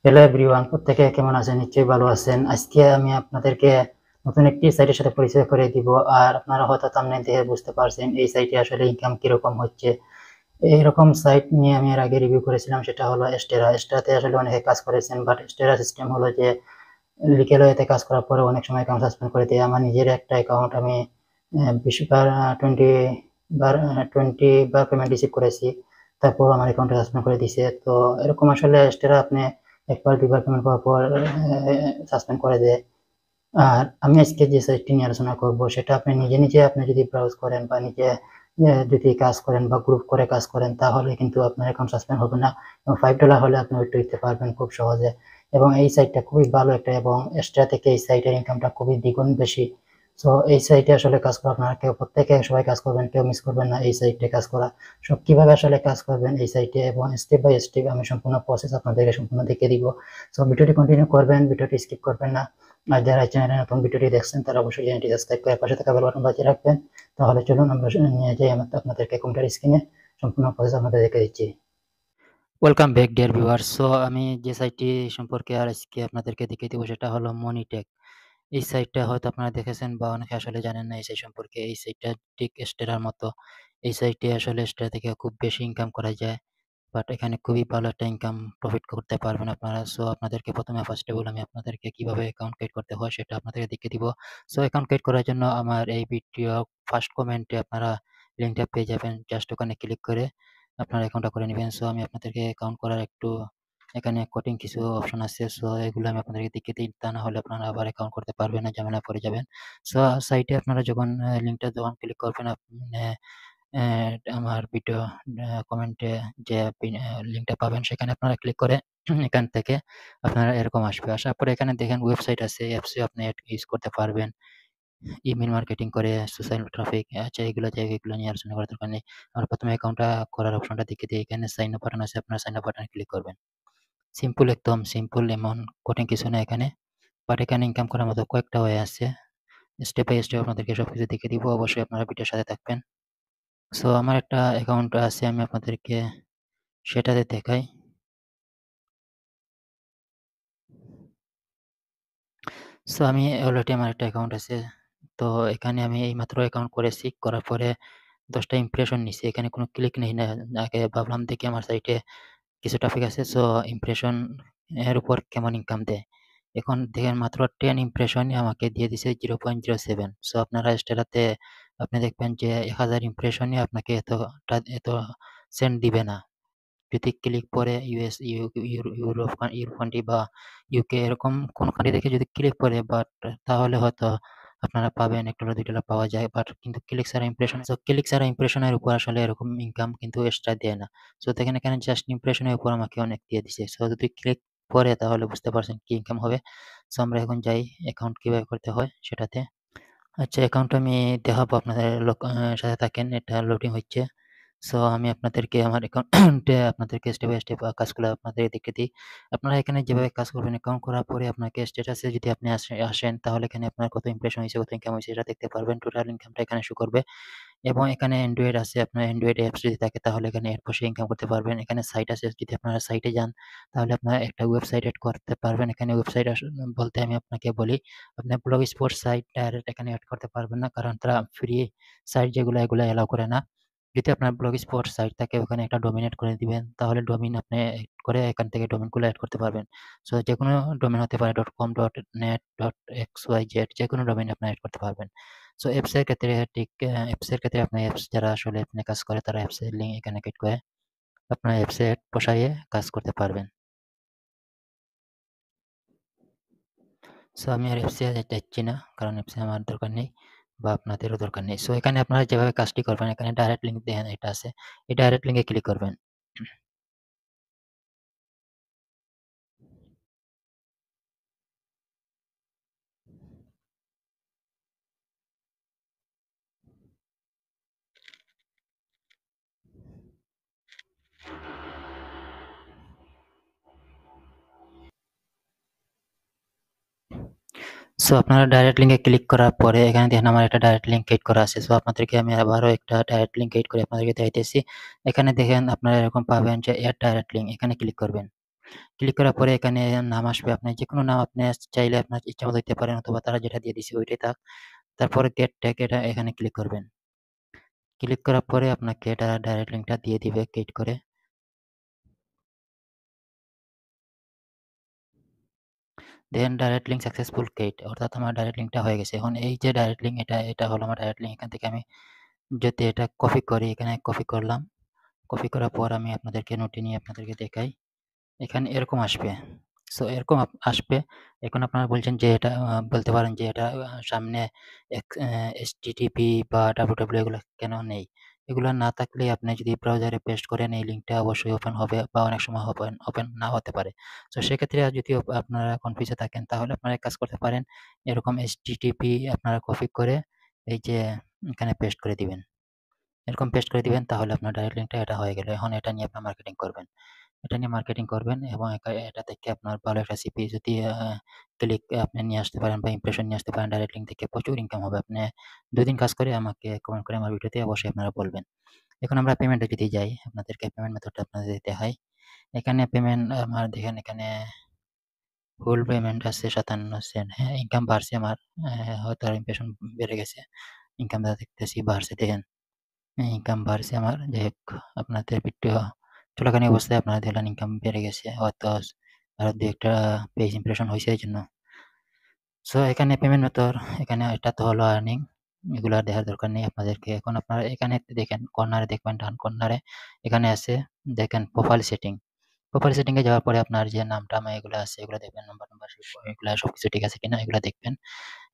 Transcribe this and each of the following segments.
Hello everyone, প্রত্যেকে কেমন আছেন? নিশ্চয়ই ভালো আছেন। আজকে আমি আপনাদেরকে নতুন একটি সাইটের সাথে পরিচয় করে দিব। আর আপনারা হয়তো থাম্বনেল দেখে বুঝতে পারছেন এই সাইটে আসলে ইনকাম কিরকম হচ্ছে। এইরকম সাইট নিয়ে আমি এর আগে রিভিউ করেছিলাম, সেটা হলো এস্টেরা। এস্টেরাতে আসলে অনেকে কাজ করেছেন, বাট এস্টেরা সিস্টেম হলো যে লিগ্যাল ওয়েতে কাজ করার পরে অনেক সময় অ্যাকাউন্ট সাসপেন্ড করে দেয়। আমার নিজের একটা অ্যাকাউন্ট আমি 20 বার 20 বার পেমেন্ট রিসিভ করেছি, তারপর আমার অ্যাকাউন্টে সাসপেন্ড করে দিছে। তো এরকম আসলে এস্টেরা আপনি একবার 2 বার পেমেন্ট করার পর সাসপেন্ড করে দেয়। আর আমি আজকে যে সাইটটি নিয়ে আলোচনা করব, সেটা আপনি নিজে নিজে আপনি যদি ব্রাউজ করেন বা নিজে যদি কাজ করেন বা গ্রুপ করে কাজ করেন, তাহলে কিন্তু আপনার অ্যাকাউন্ট সাসপেন্ড হবে না এবং $5 হলে আপনি উইথড্র দিতে পারবেন খুব সহজে। এবং এই সাইটটা খুবই ভালো একটা, এবং এক্সট্রা থেকে এই সাইটের ইনকামটা খুবই দ্বিগুণ বেশি। সো এই সাইটে আসলে কাজ করা আপনারা কেউ প্রত্যেকে সবাই কাজ করবেন, কেউ মিস করবেন না এই সাইটে কাজ করা। সব কিভাবে আসলে কাজ করবেন এই সাইটে এবং স্টেপ বাই স্টেপ আমি সম্পূর্ণ প্রসেস আপনাদেরকে সম্পূর্ণ দেখিয়ে দিব। সো ভিডিওটি কন্টিনিউ করবেন, ভিডিওটি স্কিপ করবেন না। আর যারা চ্যানেলে নতুন ভিডিওটি দেখছেন তারা অবশ্যই চ্যানেলটি সাবস্ক্রাইব করে পাশে থাকা বেল বাটন বাজিয়ে রাখবেন। তাহলে চলুন আমরা নিয়ে যাই আপনাদেরকে কম্পিউটার স্ক্রিনে সম্পূর্ণ প্রসেস আপনাদের দেখে দিচ্ছি। Welcome back dear viewers. So আমি যে সাইটটি সম্পর্কে আর আজকে আপনাদেরকে দেখিয়ে দেবো সেটা হলো মনিটেক। এই সাইটটা হয়তো আপনারা দেখেছেন বা অনেকে আসলে জানেন না এই সাইট সম্পর্কে। এই সাইটটা ঠিক এস্টেরার মতো। এই সাইটে আসলে এস্টেরা থেকে খুব বেশি ইনকাম করা যায়, বাট এখানে খুবই ভালো একটা ইনকাম প্রফিট করতে পারবেন আপনারা। সো আপনাদেরকে প্রথমে ফার্স্ট অফ অল আমি আপনাদেরকে কিভাবে অ্যাকাউন্ট ক্রিয়েট করতে হয় সেটা আপনাদেরকে দেখিয়ে দিব। সো অ্যাকাউন্ট ক্রিয়েট করার জন্য আমার এই ভিডিও ফার্স্ট কমেন্টে আপনারা লিঙ্কটা পেয়ে যাবেন। জাস্ট ওখানে ক্লিক করে আপনারা অ্যাকাউন্টটা করে নেবেন। সো আমি আপনাদেরকে অ্যাকাউন্ট করার একটু এখানে কোডিং কিছু অপশন আছে। সো এগুলো আমি আপনাদেরকে দেখিয়ে দিই, তা না হলে আপনারা আবার অ্যাকাউন্ট করতে পারবেন না, ঝামেলায় পড়ে যাবেন। সো সাইটে আপনারা যখন লিঙ্কটা যখন ক্লিক করবেন, আপনি আমার ভিডিও কমেন্টে যে লিঙ্কটা পাবেন সেখানে আপনারা ক্লিক করে এখান থেকে আপনারা এরকম আসবে। আসার পরে এখানে দেখেন ওয়েবসাইট আছে, অ্যাপসে আপনি ইউজ করতে পারবেন। ইমেল মার্কেটিং করে সোশ্যাল ট্রাফিক, আচ্ছা এগুলো জায়গা এগুলো নিয়ে আলোচনা করার দরকার নেই। আমরা প্রথমে অ্যাকাউন্টটা করার অপশনটা দেখে দিই। এখানে সাইন আপ বাটন আছে, আপনারা সাইন আপ বাটনে ক্লিক করবেন। সিম্পল, একদম সিম্পল, এমন কঠিন কিছু না এখানে। বাট এখানে ইনকাম করার মতো কয়েকটা ওয়ে আছে। স্টেপ বাই স্টেপ আপনাদেরকে সবকিছু দেখিয়ে দিব। অবশ্যই আপনারা ভিডিওর সাথে থাকবেন। সো আমার একটা অ্যাকাউন্ট আছে, আমি আপনাদেরকে সেটাতে দেখাই। সো আমি অলরেডি আমার একটা অ্যাকাউন্ট আছে। তো এখানে আমি এইমাত্র অ্যাকাউন্ট করেছি। করার পরে ১০ টা ইমপ্রেশন নিছি। এখানে কোনো ক্লিক নেই না। আগে ভাবলাম দেখি আমার সাইটে কিছু ট্রাফিক আছে। সো ইমপ্রেশন এর উপর কেমন ইনকাম দেয়। এখন দেখেন মাত্র 10 ইমপ্রেশনই আমাকে দিয়ে দিছে 0.07। সো আপনারা এস্টেরাতে আপনি দেখবেন যে ১,০০০ ইমপ্রেশনই আপনাকে এত সেন্ট দিবে না। যদি ক্লিক পরে ইউএস, ইউরোপ কান্ট্রি বা ইউকে এরকম কোনো কান্ট্রি থেকে যদি ক্লিক করে, বাট তাহলে হয়তো আপনারা পাবেন $1 $2 পাওয়া যায়। বাট কিন্তু ক্লিক ছাড়া ইমপ্রেশনের উপর আসলে এরকম ইনকাম কিন্তু এক্সট্রা দেয় না। সো দেখেন এখানে জাস্ট ইমপ্রেশনের উপর আমাকে অনেক দিয়ে দিছে। সো যদি ক্লিক পরে তাহলে বুঝতে পারছেন কি ইনকাম হবে। সো আমরা এখন যাই অ্যাকাউন্ট কিভাবে করতে হয় সেটাতে। আচ্ছা, অ্যাকাউন্ট আমি দেখাবো আপনাদের, সাথে থাকেন, এটা লোডিং হচ্ছে। সো আমি আপনাদেরকে আমার অ্যাকাউন্টে আপনাদেরকে স্টেপ বাই স্টেপ কাজগুলো আপনাদের দেখিয়ে দিই। আপনারা এখানে যেভাবে কাজ করবেন, অ্যাকাউন্ট করার পরে আপনাকে স্ট্যাটাসে যদি আপনি আসেন, তাহলে এখানে আপনার কত ইমপ্রেশন হয়েছে, কত ইনকাম হয়েছে এটা দেখতে পারবেন। টোটাল ইনকামটা এখানে শো করবে। এবং এখানে অ্যান্ড্রয়েড আছে, আপনার অ্যান্ড্রয়েড অ্যাপস যদি থাকে তাহলে এখানে এড বসে ইনকাম করতে পারবেন। এখানে সাইট আছে, যদি আপনারা সাইটে যান তাহলে আপনারা একটা ওয়েবসাইট এড করতে পারবেন। এখানে ওয়েবসাইট বলতে আমি আপনাকে বলি, আপনি ব্লগ স্পট সাইট ডাইরেক্ট এখানে এড করতে পারবেন না, কারণ তারা ফ্রি সাইট যেগুলো এগুলো এলাও করে না। যদি আপনার ব্লগ স্পট সাইট থাকে ওখানে একটা ডোমেন এড করে দিবেন, তাহলে ডোমেন আপনি এড করে এখান থেকে ডোমেনগুলো এড করতে পারবেন। সো যেকোনো ডোমেন হতে পারে, .com, .net, .xyz, যেকোনো ডোমেন আপনি এড করতে পারবেন। সো অ্যাপসের ক্ষেত্রে ঠিক অ্যাপসের ক্ষেত্রে আপনার অ্যাপস যারা আসলে এখানে কাজ করে তারা অ্যাপসের লিঙ্ক এখানে ক্লিক করে আপনার অ্যাপসে বসাইয়ে কাজ করতে পারবেন। সো আমি আর অ্যাপসে যাচ্ছি না, কারণ অ্যাপসে আমার দরকার নেই বা আপনাদেরও দরকার নেই। সো এখানে আপনারা যেভাবে কাজটি করবেন, এখানে ডাইরেক্ট লিঙ্ক দেখেন এটা আছে। এই ডাইরেক্ট লিঙ্কে ক্লিক করবেন। সো আপনারা ডাইরেক্ট লিঙ্কে ক্লিক করার পরে এখানে দেখেন আমার একটা ডাইরেক্ট লিঙ্ক এড করা আছে। সো আপনাদেরকে আমি আবারও একটা ডাইরেক্ট লিঙ্ক এড করে আপনাদেরকে দেখাইতেছি। এখানে দেখেন আপনারা এরকম পাবেন যে এড ডাইরেক্ট লিঙ্ক, এখানে ক্লিক করবেন। ক্লিক করার পরে এখানে নাম আসবে, আপনি যেকোনো নাম আপনি চাইলে আপনার ইচ্ছামতো দিতে পারেন, অথবা তারা যেটা দিয়ে দিছে ওইটাই থাক। তারপরে গেট ট্যাগ এটা এখানে ক্লিক করবেন। ক্লিক করার পরে আপনাকে এটা ডাইরেক্ট লিঙ্কটা দিয়ে দিবে ক্লিক করে। দেন ডাইরেক্ট লিঙ্ক সাকসেসফুল ক্রিয়েট, অর্থাৎ আমার ডাইরেক্ট লিঙ্কটা হয়ে গেছে। এখন এই যে ডাইরেক্ট লিঙ্ক, এটা হলো আমার ডাইরেক্ট লিঙ্ক। এখান থেকে আমি যদি এটা কপি করি, এখানে কপি করলাম। কপি করার পর আমি আপনাদেরকে নোটে নিয়ে আপনাদেরকে দেখাই। এখানে এরকম আসবে। সো এরকম আসবে। এখন আপনারা বলছেন যে এটা বলতে পারেন যে এটা সামনে HTTP বা www এগুলো কেন নেই? এগুলো না থাকলে আপনি যদি ব্রাউজারে পেস্ট করেন এই লিঙ্কটা অবশ্যই ওপেন হবে, বা অনেক সময় ওপেন নাও হতে পারে। সো সেক্ষেত্রে যদি আপনারা কনফিউজে থাকেন, তাহলে আপনারা এক কাজ করতে পারেন, এরকম HTTP আপনারা কপি করে এই যে এখানে পেস্ট করে দিবেন। এরকম পেস্ট করে দিবেন, তাহলে আপনার ডাইরেক্ট লিঙ্কটা এটা হয়ে গেল। এখন এটা নিয়ে আপনার মার্কেটিং করবেন। এটা নিয়ে মার্কেটিং করবেন এবং এটা থেকে আপনার ভালো একটা সিপি যদি ক্লিক আপনি নিয়ে আসতে পারেন বা ইমপ্রেশন নিয়ে আসতে পারেন, ডাইরেক্ট লিঙ্ক থেকে প্রচুর ইনকাম হবে। আপনি 2 দিন কাজ করে আমাকে কমেন্ট করে আমার ভিডিওতে অবশ্যই আপনারা বলবেন। এখন আমরা পেমেন্টে যদি যাই, আপনাদেরকে পেমেন্ট মেথডটা আপনাদের দিতে হয়। এখানে পেমেন্ট আমার দেখেন, এখানে ফুল পেমেন্ট আছে 57 সেন্ট। হ্যাঁ, ইনকাম বাড়ছে আমার। হয়তো আর ইমপ্রেশন বেড়ে গেছে। ইনকামটা দেখতেছি বাড়ছে, দেখেন। ইনকাম বাড়ছে আমার। যাই হোক, আপনাদের ভিডিও চলাকালীন অবস্থায় আপনারা দেখলেন ইনকাম বেড়ে গেছে, হয়তো আরো দু একটা পেজ ইমপ্রেশন হয়েছে এই জন্য। সো এখানে পেমেন্ট মেথড, এখানে এটা তো হলো আর্নিং, এগুলো আর দেখার দরকার নেই আপনাদেরকে। এখন আপনারা এখানে দেখেন, কর্নারে দেখবেন, ডান কর্নারে এখানে আছে, দেখেন প্রোফাইল সেটিং। প্রোফাইল সেটিং এ যাওয়ার পরে আপনার যে নাম টাম এগুলো আছে এগুলো দেখবেন, নাম্বার এগুলো সবকিছু ঠিক আছে কিনা এগুলো দেখবেন।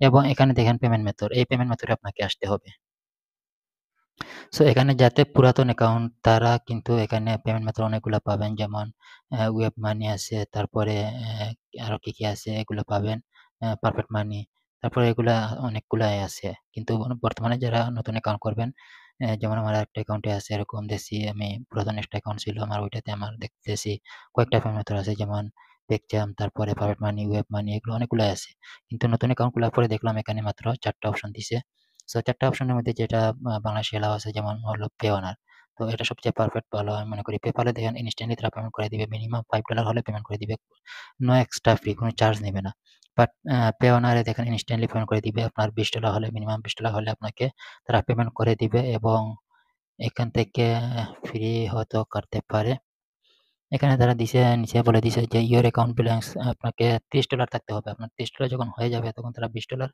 এবং এখানে দেখেন পেমেন্ট মেথড, এই পেমেন্ট মেথডে আপনাকে আসতে হবে। সো এখানে যাতে পুরাতন অ্যাকাউন্ট, তারা কিন্তু এখানে পেমেন্ট মেথড অনেকগুলো পাবেন, যেমন ওয়েব মানি আছে, তারপরে আরো কি কি আছে এগুলো পাবেন, পারফেক্ট মানি, তারপরে এগুলা অনেকগুলাই আছে। কিন্তু বর্তমানে যারা নতুন অ্যাকাউন্ট করবেন, যেমন আমার একটা অ্যাকাউন্টে আছে এরকম, দেখছি আমি পুরাতন একটা অ্যাকাউন্ট ছিল আমার, ওইটাতে আমার দেখতেছি কয়েকটা পেমেন্ট মেথড আছে, যেমন পেকজাম, তারপরে পারফেক্ট মানি, ওয়েব মানি, এগুলো অনেকগুলাই আছে। কিন্তু নতুন অ্যাকাউন্ট খোলার পরে দেখলাম এখানে মাত্র 4টা অপশন দিছে। সো 4টা অপশনের মধ্যে যেটা বাংলাদেশে এলাও আছে, যেমন হলো পে অনার। তো এটা সবচেয়ে পারফেক্ট ভালো আমি মনে করি। পেপালে দেখেন ইনস্ট্যান্টলি তারা পেমেন্ট করে দিবে, মিনিমাম $5 হলে পেমেন্ট করে দিবে, নো এক্সট্রা ফি, কোনো চার্জ নেবে না। বাট পে অনারে দেখেন ইনস্ট্যান্টলি পেমেন্ট করে দিবে, আপনার $20 হলে, মিনিমাম $20 হলে আপনাকে তারা পেমেন্ট করে দিবে, এবং এখান থেকে ফ্রি হয়তো কাটতে পারে। এখানে তারা দিছে, নিচে বলে দিছে যে ইওর অ্যাকাউন্ট ব্যালেন্স, আপনাকে $30 থাকতে হবে। আপনার $30 যখন হয়ে যাবে তখন তারা $20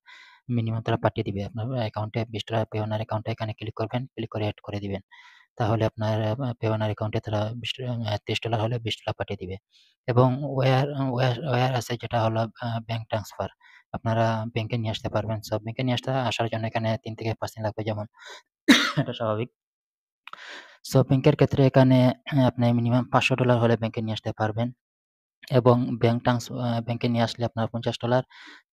মিনিমাম তারা পাঠিয়ে দিবে আপনার অ্যাকাউন্টে। $20 পে ওনার অ্যাকাউন্টে এখানে ক্লিক করবেন, ক্লিক করে এড করে দিবেন। তাহলে আপনার পে ওনার অ্যাকাউন্টে তারা $30 হলে $20 পাঠিয়ে দিবে। এবং ওয়্যার আছে, যেটা হলো ব্যাংক ট্রান্সফার। আপনারা ব্যাংকে নিয়ে আসতে পারবেন। সব ব্যাংকে নিয়ে আসার জন্য এখানে 3 থেকে 5 দিন লাগবে, যেমন এটা স্বাভাবিক। সো ব্যাংকের ক্ষেত্রে এখানে আপনি মিনিমাম $500 হলে ব্যাংকে নিয়ে আসতে পারবেন, এবং ব্যাংকে নিয়ে আসলে আপনার $50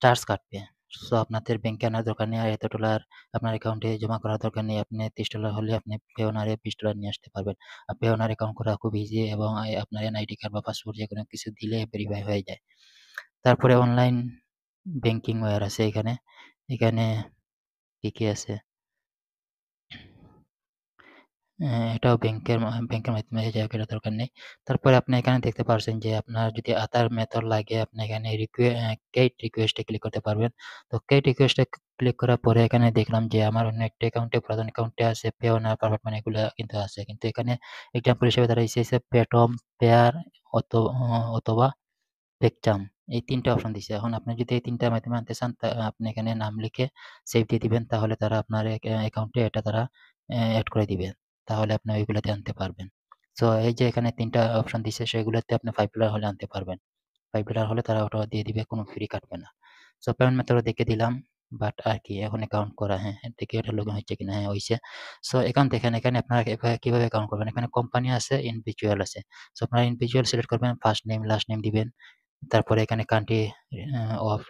চার্জ কাটবে। সো আপনাদের ব্যাংকে আনার দরকার নেই, আর এত ডলার আপনার অ্যাকাউন্টে জমা করার দরকার নেই। আপনি $30 হলে আপনি পেওনারে $20 নিয়ে আসতে পারবেন। আর পেওনার অ্যাকাউন্ট করা খুব ইজি, এবং আপনার এনআইডি কার্ড বা পাসপোর্ট যেকোনো কিছু দিলে ভেরিফাই হয়ে যায়। তারপরে অনলাইন ব্যাংকিং ওয়্যার আছে এখানে। এখানে কি, কি আছে? এটাও ব্যাংকের মাধ্যমে, যাই হোক এটা দরকার নেই। তারপরে আপনি এখানে দেখতে পারছেন যে আপনার যদি আদার মেথড লাগে, আপনি এখানে গেট রিকোয়েস্ট এ ক্লিক করতে পারবেন। তো গেট রিকোয়েস্ট এ ক্লিক করার পরে এখানে দেখলাম যে আমার অন্য একটা অ্যাকাউন্টে, পুরাতন অ্যাকাউন্টে আছে পেওনা, পারফেক্ট মানি, এগুলা কিন্তু আছে। কিন্তু এখানে এক্সাম্পল হিসেবে তারা দিছে পেটম, পেয়ার, অথবা পেকচাম, এই ৩ টা অপশন দিছে। এখন আপনি যদি এই ৩ টার মাধ্যমে আনতে চান, আপনি এখানে নাম লিখে সেভ দিয়ে দিবেন। তাহলে তারা আপনার অ্যাকাউন্টে এটা তারা এড করে দিবে। তাহলে আপনি ওইগুলাতে আনতে পারবেন। সো এই যে এখানে ৩ টা অপশন দিছে, সেগুলোতে আপনি $5 হলে আনতে পারবেন। $5 হলে তারা ওটাও দিয়ে দিবে, কোনো ফ্রি কাটবে না। সো পেমেন্ট মেথডও দেখে দিলাম। বাট আর কি, এখন অ্যাকাউন্ট করা, হ্যাঁ, দেখি এটা লগইন হচ্ছে কিনা। হ্যাঁ, হইছে। সো এখন দেখেন, এখানে আপনারা কিভাবে অ্যাকাউন্ট করবেন। এখানে কোম্পানি আছে, ইন্ডিভিজুয়াল আছে। সো আপনারা ইন্ডিভিজুয়াল সিলেক্ট করবেন, ফার্স্ট নেম, লাস্ট নেম দিবেন। তারপরে এখানে কান্ট্রি অফ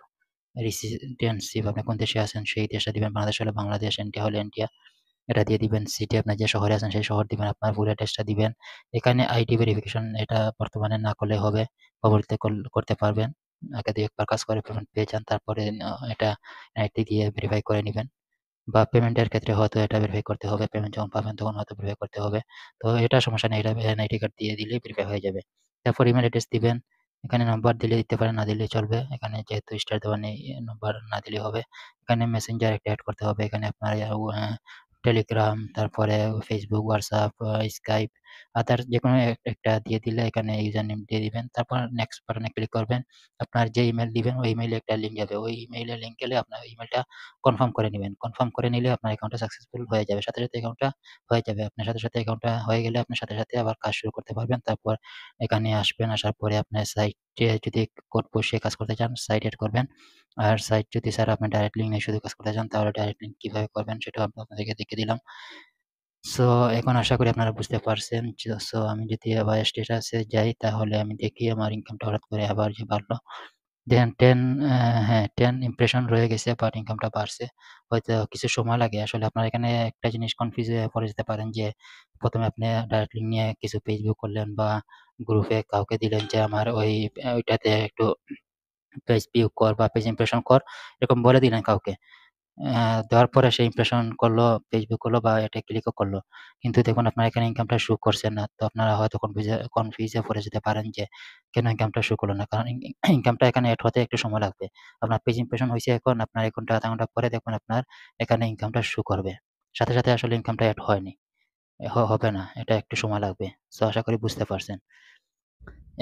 রেসিডেন্সি, আপনি কোন দেশে আছেন সেই দেশটা দিবেন। বাংলাদেশ হলে বাংলাদেশ, ইন্ডিয়া হলে ইন্ডিয়া, এটা দিয়ে দিবেন। সিটি আপনার যে শহরে আছেন সেই শহর দিবেন, আপনার ফুল অ্যাড্রেসটা দিবেন। এখানে আইডি ভেরিফিকেশন, এটা বর্তমানে না করলে হবে, পরবর্তীতে করতে পারবেন। আগে ২-১ বার কাজ করে পেমেন্ট পেয়ে যান, তারপরে এটা আইডি দিয়ে ভেরিফাই করে নিবেন। বা পেমেন্টের ক্ষেত্রে হয়তো এটা ভেরিফাই করতে হবে, পেমেন্ট যখন পাবেন তখন হয়তো ভেরিফাই করতে হবে। তো এটা সমস্যা নেই, এটা এনআইডি কার্ড দিয়ে দিলেই ভেরিফাই হয়ে যাবে। তারপর ইমেল অ্যাড্রেস দিবেন। এখানে নাম্বার দিলে দিতে পারেন, না দিলেই চলবে। এখানে যেহেতু স্টার দেওয়া নেই, নাম্বার না দিলেই হবে। এখানে মেসেঞ্জার একটা এড করতে হবে। এখানে আপনার টেলিগ্রাম, তারপরে ফেসবুক, হোয়াটসঅ্যাপ, স্কাইপ, আদার যেকোনো একটা দিয়ে দিলে এখানে ইউজার নেম দিয়ে দিবেন। তারপর নেক্সট বাটনে ক্লিক করবেন। আপনার যে ইমেল দিবেন ওই ইমেইলে একটা লিঙ্ক যাবে। ওই ইমেইলে লিঙ্ক গেলে আপনার ইমেলটা কনফার্ম করে নিবেন। কনফার্ম করে নিলে আপনার অ্যাকাউন্টটা সাকসেসফুল হয়ে যাবে। সাথে, সাথে অ্যাকাউন্টটা হয়ে যাবে। আপনার সাথে, সাথে অ্যাকাউন্টটা হয়ে গেলে আপনি সাথে, সাথে আবার কাজ শুরু করতে পারবেন। তারপর এখানে আসবেন, আসার পরে আপনার সাইটে যদি কোড বসিয়ে কাজ করতে চান, সাইট এড করবেন। আর সাইট যদি স্যার আপনি ডাইরেক্ট লিঙ্ক নিয়ে শুধু কাজ করতে চান, তাহলে ডাইরেক্ট লিঙ্ক কিভাবে করবেন সেটাও আপনাদেরকে দেখিয়ে দিলাম। সো এখন আশা করি আপনারা বুঝতে পারছেন। সো আমি যদি আবার স্ট্যাটাসে যাই তাহলে আমি দেখি আমার ইনকামটা হঠাৎ করে আবার যে বাড়লো। দেন 10 হ্যাঁ 10 ইমপ্রেশন রয়ে গেছে, বাট ইনকামটা বাড়ছে। হয়তো কিছু সময় লাগে। আসলে আপনারা এখানে একটা জিনিস কনফিউজ হয়ে পড়ে যেতে পারেন যে, ১ম এ আপনি ডাইরেক্ট লিঙ্ক নিয়ে কিছু পেজ ভিউ করলেন বা গ্রুপে কাউকে দিলেন যে আমার ওইটাতে একটু পেজ ভিউ কর বা পেজ ইমপ্রেশন কর, এরকম বলে দিলেন কাউকে। দেওয়ার পরে সে ইমপ্রেশন করলো, ফেসবুক করলো বা এটা ক্লিকও করলো। কিন্তু দেখুন আপনার এখানে ইনকামটা শো করছে না। তো আপনারা হয়তো কনফিউজ এ পড়ে যেতে পারেন যে কেন ইনকামটা শো করলো না? কারণ ইনকামটা এখানে এড হতে একটু সময় লাগবে। আপনার পেজ ইমপ্রেশন হইছে এখন, আপনার ১ ঘন্টা ০.৫ ঘন্টা পরে দেখবেন আপনার এখানে ইনকামটা শো করবে। সাথে, সাথে আসলে ইনকামটা এড হয়নি। হবে না। এটা একটু সময় লাগবে। সো আশা করি বুঝতে পারছেন।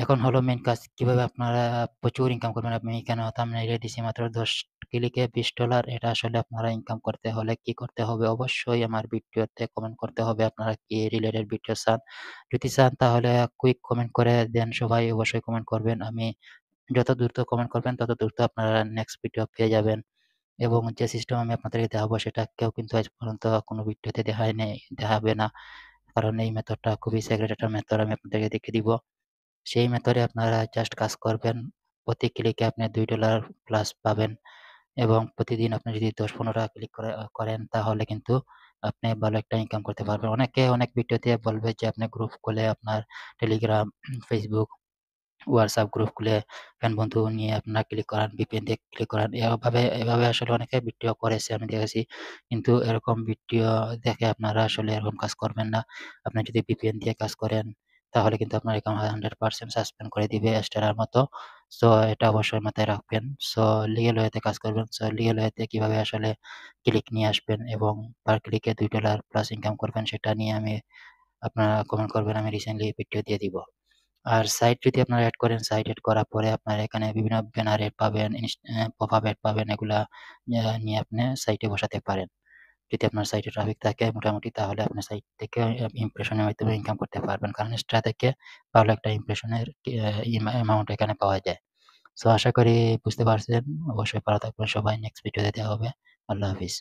এখন হলো মেইন কাজ, কিভাবে আপনারা প্রচুর ইনকাম করবেন। আমি এখানে থাম্বনেইলে দিছি মাত্র ১০ ক্লিকে $20। এটা আসলে আপনারা ইনকাম করতে হলে কি করতে হবে? অবশ্যই আমার ভিডিওতে কমেন্ট করতে হবে আপনারা কি রিলেটেড ভিডিও চান। যদি চান তাহলে কুইক কমেন্ট করে দেন সবাই, অবশ্যই কমেন্ট করবেন। আমি যত দ্রুত কমেন্ট করবেন তত দ্রুত আপনারা নেক্সট ভিডিও পেয়ে যাবেন। এবং যে সিস্টেম আমি আপনাদেরকে দেখাবো সেটা কেউ কিন্তু আজ পর্যন্ত কোনো ভিডিওতে দেখায় নাই, দেখাবে না। কারণ এই মেথডটা খুবই সিক্রেট একটা মেথড, আমি আপনাদেরকে দেখিয়ে দিব। সেই মেথডে আপনারা জাস্ট কাজ করবেন। প্রতি ক্লিকে আপনি $2 প্লাস পাবেন এবং প্রতিদিন আপনি যদি ১০-১৫ টাকা ক্লিক করেন তাহলে কিন্তু আপনি ভালো একটা ইনকাম করতে পারবেন। অনেকে অনেক ভিডিওতে বলবে যে আপনি গ্রুপ খুলে আপনার টেলিগ্রাম, ফেসবুক, হোয়াটসঅ্যাপ গ্রুপ খুলে ফ্রেন্ড বন্ধু নিয়ে আপনারা ক্লিক করান, VPN দিয়ে ক্লিক করান। এভাবে আসলে অনেকে ভিডিও করেছে, আমি দেখেছি। কিন্তু এরকম ভিডিও দেখে আপনারা আসলে এরকম কাজ করবেন না। আপনি যদি VPN দিয়ে কাজ করেন তাহলে কিন্তু আপনার অ্যাকাউন্ট 100% সাসপেন্ড করে দিবে স্টেলার মতো। সো এটা অবশ্যই মাথায় রাখবেন। সো লিগ্যাল ওয়েতে কাজ করবেন। সো লিগ্যাল ওয়েতে কিভাবে আসলে ক্লিক নিয়ে আসবেন এবং পার ক্লিকে $2 প্লাস ইনকাম করবেন সেটা নিয়ে আপনারা কমেন্ট করবেন। আমি রিসেন্টলি ভিডিও দিয়ে দিব। আর সাইট যদি আপনারা এড করেন, সাইট এড করার পরে আপনার এখানে বিভিন্ন ব্যানার এড পাবেন, পপ-আপ এড পাবেন। এগুলা নিয়ে আপনি সাইটে বসাতে পারেন। যদি আপনার সাইটে ট্রাফিক থাকে মোটামুটি তাহলে আপনি সাইট থেকে ইমপ্রেশনের মাধ্যমে ইনকাম করতে পারবেন। কারণ এক্সট্রা থেকে ভালো একটা ইমপ্রেশনের অ্যামাউন্ট এখানে পাওয়া যায়। সো আশা করি বুঝতে পারছেন। অবশ্যই ভালো থাকবেন সবাই। নেক্সট ভিডিওতে দেখা হবে। আল্লাহ হাফিজ।